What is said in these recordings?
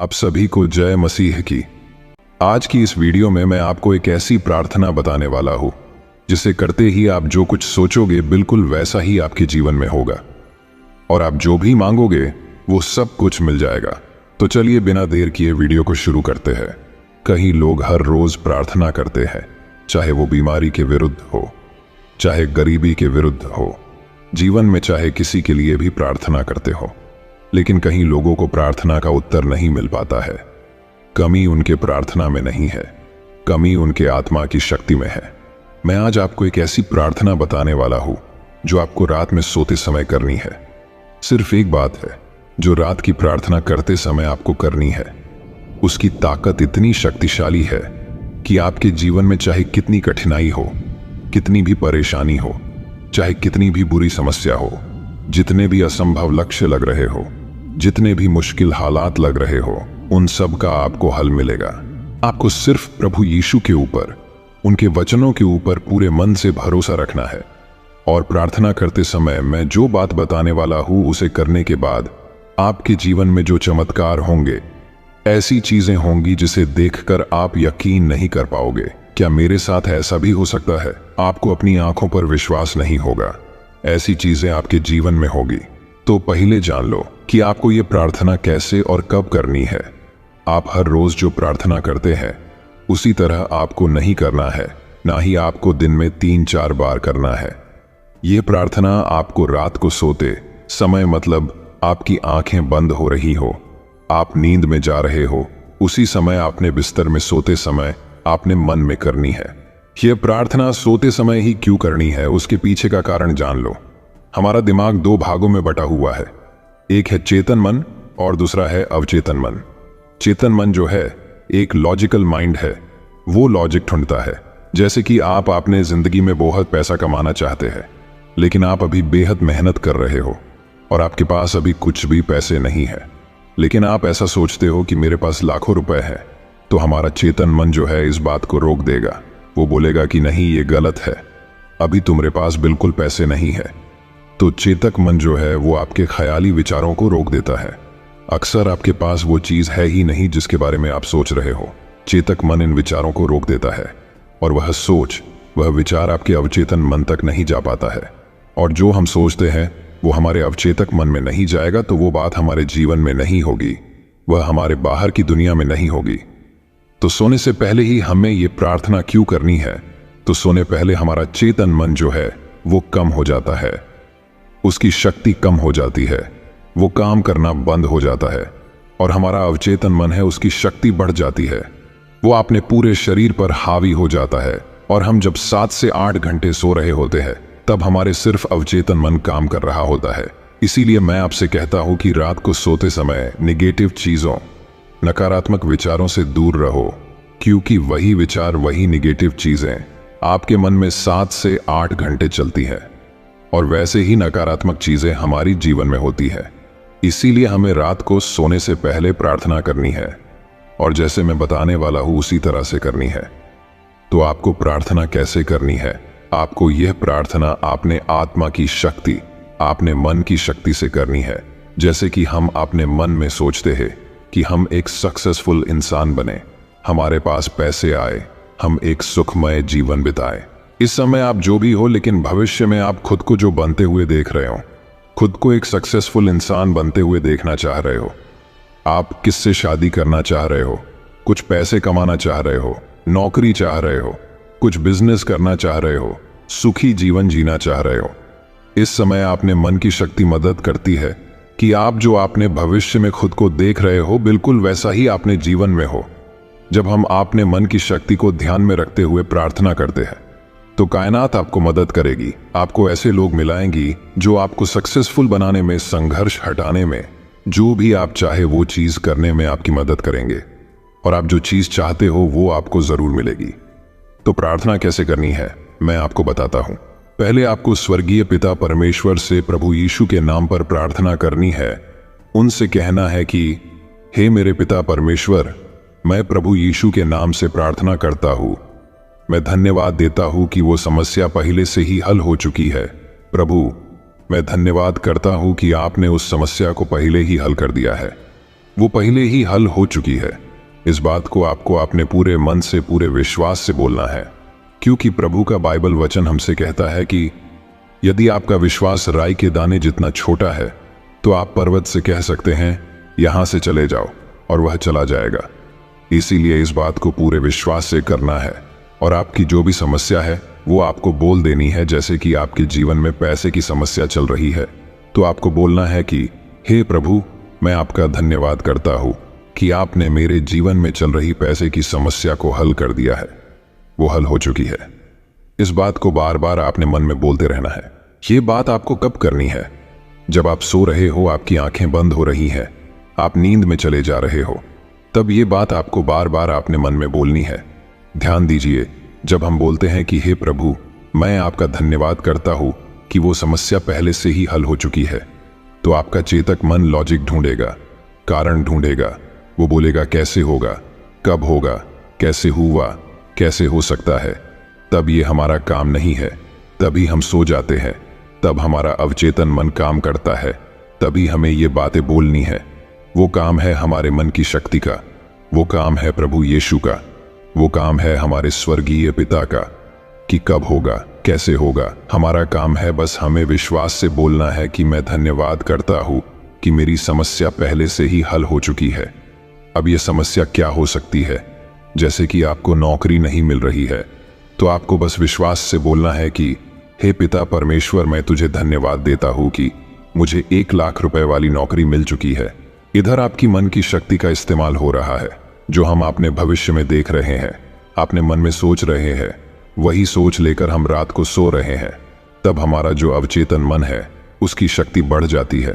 आप सभी को जय मसीह की। आज की इस वीडियो में मैं आपको एक ऐसी प्रार्थना बताने वाला हूं जिसे करते ही आप जो कुछ सोचोगे बिल्कुल वैसा ही आपके जीवन में होगा और आप जो भी मांगोगे वो सब कुछ मिल जाएगा। तो चलिए बिना देर किए वीडियो को शुरू करते हैं। कई लोग हर रोज प्रार्थना करते हैं, चाहे वो बीमारी के विरुद्ध हो, चाहे गरीबी के विरुद्ध हो, जीवन में चाहे किसी के लिए भी प्रार्थना करते हो, लेकिन कहीं लोगों को प्रार्थना का उत्तर नहीं मिल पाता है। कमी उनके प्रार्थना में नहीं है, कमी उनके आत्मा की शक्ति में है। मैं आज आपको एक ऐसी प्रार्थना बताने वाला हूं जो आपको रात में सोते समय करनी है। सिर्फ एक बात है जो रात की प्रार्थना करते समय आपको करनी है। उसकी ताकत इतनी शक्तिशाली है कि आपके जीवन में चाहे कितनी कठिनाई हो, कितनी भी परेशानी हो, चाहे कितनी भी बुरी समस्या हो, जितने भी असंभव लक्ष्य लग रहे हो, जितने भी मुश्किल हालात लग रहे हो, उन सब का आपको हल मिलेगा। आपको सिर्फ प्रभु यीशु के ऊपर, उनके वचनों के ऊपर पूरे मन से भरोसा रखना है और प्रार्थना करते समय मैं जो बात बताने वाला हूं उसे करने के बाद आपके जीवन में जो चमत्कार होंगे, ऐसी चीजें होंगी जिसे देखकर आप यकीन नहीं कर पाओगे। क्या मेरे साथ ऐसा भी हो सकता है? आपको अपनी आंखों पर विश्वास नहीं होगा। ऐसी चीजें आपके जीवन में होगी। तो पहले जान लो कि आपको ये प्रार्थना कैसे और कब करनी है। आप हर रोज जो प्रार्थना करते हैं उसी तरह आपको नहीं करना है, ना ही आपको दिन में 3-4 बार करना है। ये प्रार्थना आपको रात को सोते समय, मतलब आपकी आंखें बंद हो रही हो, आप नींद में जा रहे हो, उसी समय आपने बिस्तर में सोते समय आपने मन में करनी है। यह प्रार्थना सोते समय ही क्यों करनी है, उसके पीछे का कारण जान लो। हमारा दिमाग 2 भागों में बटा हुआ है। एक है चेतन मन और दूसरा है अवचेतन मन। चेतन मन जो है एक लॉजिकल माइंड है, वो लॉजिक ढूंढता है। जैसे कि आप अपने जिंदगी में बहुत पैसा कमाना चाहते हैं, लेकिन आप अभी बेहद मेहनत कर रहे हो और आपके पास अभी कुछ भी पैसे नहीं है, लेकिन आप ऐसा सोचते हो कि मेरे पास लाखों रुपए है। तो हमारा चेतन मन जो है इस बात को रोक देगा। वो बोलेगा कि नहीं, ये गलत है, अभी तुम्हारे पास बिल्कुल पैसे नहीं है। तो चेतक मन जो है वो आपके ख्याली विचारों को रोक देता है। अक्सर आपके पास वो चीज है ही नहीं जिसके बारे में आप सोच रहे हो। चेतक मन इन विचारों को रोक देता है और वह सोच, वह विचार आपके अवचेतन मन तक नहीं जा पाता है। और जो हम सोचते हैं वो हमारे अवचेतक मन में नहीं जाएगा तो वो बात हमारे जीवन में नहीं होगी, वह हमारे बाहर की दुनिया में नहीं होगी। तो सोने से पहले ही हमें ये प्रार्थना क्यों करनी है? तो सोने पहले हमारा चेतन मन जो है वो कम हो जाता है, उसकी शक्ति कम हो जाती है, वो काम करना बंद हो जाता है। और हमारा अवचेतन मन है, उसकी शक्ति बढ़ जाती है, वो अपने पूरे शरीर पर हावी हो जाता है। और हम जब 7 से 8 घंटे सो रहे होते हैं तब हमारे सिर्फ अवचेतन मन काम कर रहा होता है। इसीलिए मैं आपसे कहता हूं कि रात को सोते समय निगेटिव चीजों, नकारात्मक विचारों से दूर रहो, क्योंकि वही विचार, वही निगेटिव चीजें आपके मन में 7 से 8 घंटे चलती है और वैसे ही नकारात्मक चीजें हमारी जीवन में होती है। इसीलिए हमें रात को सोने से पहले प्रार्थना करनी है और जैसे मैं बताने वाला हूं उसी तरह से करनी है। तो आपको प्रार्थना कैसे करनी है? आपको यह प्रार्थना अपने आत्मा की शक्ति, अपने मन की शक्ति से करनी है। जैसे कि हम अपने मन में सोचते हैं कि हम एक सक्सेसफुल इंसान बने, हमारे पास पैसे आए, हम एक सुखमय जीवन बिताए। इस समय आप जो भी हो, लेकिन भविष्य में आप खुद को जो बनते हुए देख रहे हो, खुद को एक सक्सेसफुल इंसान बनते हुए देखना चाह रहे हो। आप किससे शादी करना चाह रहे हो, कुछ पैसे कमाना चाह रहे हो, नौकरी चाह रहे हो, कुछ बिजनेस करना चाह रहे हो, सुखी जीवन जीना चाह रहे हो। इस समय आपने मन की शक्ति मदद करती है कि आप जो आपने भविष्य में खुद को देख रहे हो बिल्कुल वैसा ही आपने जीवन में हो। जब हम आपने मन की शक्ति को ध्यान में रखते हुए प्रार्थना करते हैं तो कायनात आपको मदद करेगी। आपको ऐसे लोग मिलाएंगी जो आपको सक्सेसफुल बनाने में, संघर्ष हटाने में, जो भी आप चाहे वो चीज करने में आपकी मदद करेंगे और आप जो चीज चाहते हो वो आपको जरूर मिलेगी। तो प्रार्थना कैसे करनी है मैं आपको बताता हूं। पहले आपको स्वर्गीय पिता परमेश्वर से प्रभु यीशु के नाम पर प्रार्थना करनी है। उनसे कहना है कि हे मेरे पिता परमेश्वर, मैं प्रभु यीशु के नाम से प्रार्थना करता हूं। मैं धन्यवाद देता हूं कि वो समस्या पहले से ही हल हो चुकी है। प्रभु, मैं धन्यवाद करता हूं कि आपने उस समस्या को पहले ही हल कर दिया है। वो पहले ही हल हो चुकी है। इस बात को आपको अपने पूरे मन से, पूरे विश्वास से बोलना है, क्योंकि प्रभु का बाइबल वचन हमसे कहता है कि यदि आपका विश्वास राई के दाने जितना छोटा है तो आप पर्वत से कह सकते हैं यहां से चले जाओ और वह चला जाएगा। इसीलिए इस बात को पूरे विश्वास से करना है और आपकी जो भी समस्या है वो आपको बोल देनी है। जैसे कि आपके जीवन में पैसे की समस्या चल रही है तो आपको बोलना है कि हे प्रभु, मैं आपका धन्यवाद करता हूं कि आपने मेरे जीवन में चल रही पैसे की समस्या को हल कर दिया है। वो हल हो चुकी है। इस बात को बार बार आपने मन में बोलते रहना है। ये बात आपको कब करनी है? जब आप सो रहे हो, आपकी आंखें बंद हो रही हैं, आप नींद में चले जा रहे हो, तब ये बात आपको बार बार अपने मन में बोलनी है। ध्यान दीजिए, जब हम बोलते हैं कि हे प्रभु, मैं आपका धन्यवाद करता हूं कि वो समस्या पहले से ही हल हो चुकी है, तो आपका चेतक मन लॉजिक ढूंढेगा, कारण ढूंढेगा। वो बोलेगा कैसे होगा, कब होगा, कैसे हुआ, कैसे हो सकता है। तब ये हमारा काम नहीं है, तभी हम सो जाते हैं, तब हमारा अवचेतन मन काम करता है, तभी हमें ये बातें बोलनी है। वो काम है हमारे मन की शक्ति का, वो काम है प्रभु यीशु का, वो काम है हमारे स्वर्गीय पिता का कि कब होगा, कैसे होगा। हमारा काम है बस हमें विश्वास से बोलना है कि मैं धन्यवाद करता हूं कि मेरी समस्या पहले से ही हल हो चुकी है। अब ये समस्या क्या हो सकती है? जैसे कि आपको नौकरी नहीं मिल रही है, तो आपको बस विश्वास से बोलना है कि हे पिता परमेश्वर, मैं तुझे धन्यवाद देता हूं कि मुझे 1 लाख रुपए वाली नौकरी मिल चुकी है। इधर आपकी मन की शक्ति का इस्तेमाल हो रहा है, जो हम अपने भविष्य में देख रहे हैं, अपने मन में सोच रहे हैं, वही सोच लेकर हम रात को सो रहे हैं। तब हमारा जो अवचेतन मन है उसकी शक्ति बढ़ जाती है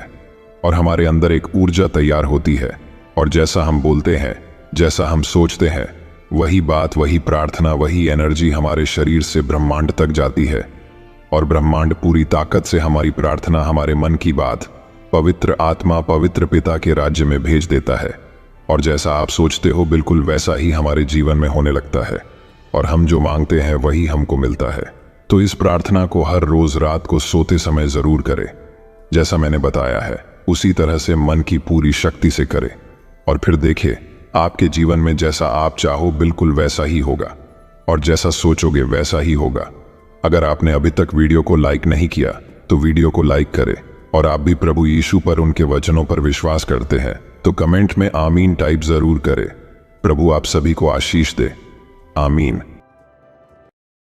और हमारे अंदर एक ऊर्जा तैयार होती है, और जैसा हम बोलते हैं, जैसा हम सोचते हैं, वही बात, वही प्रार्थना, वही एनर्जी हमारे शरीर से ब्रह्मांड तक जाती है, और ब्रह्मांड पूरी ताकत से हमारी प्रार्थना, हमारे मन की बात पवित्र आत्मा, पवित्र पिता के राज्य में भेज देता है। और जैसा आप सोचते हो बिल्कुल वैसा ही हमारे जीवन में होने लगता है, और हम जो मांगते हैं वही हमको मिलता है। तो इस प्रार्थना को हर रोज रात को सोते समय जरूर करें। जैसा मैंने बताया है उसी तरह से मन की पूरी शक्ति से करें, और फिर देखें आपके जीवन में जैसा आप चाहो बिल्कुल वैसा ही होगा, और जैसा सोचोगे वैसा ही होगा। अगर आपने अभी तक वीडियो को लाइक नहीं किया तो वीडियो को लाइक करें, और आप भी प्रभु यीशु पर, उनके वचनों पर विश्वास करते हैं तो कमेंट में आमीन टाइप जरूर करें। प्रभु आप सभी को आशीष दे। आमीन।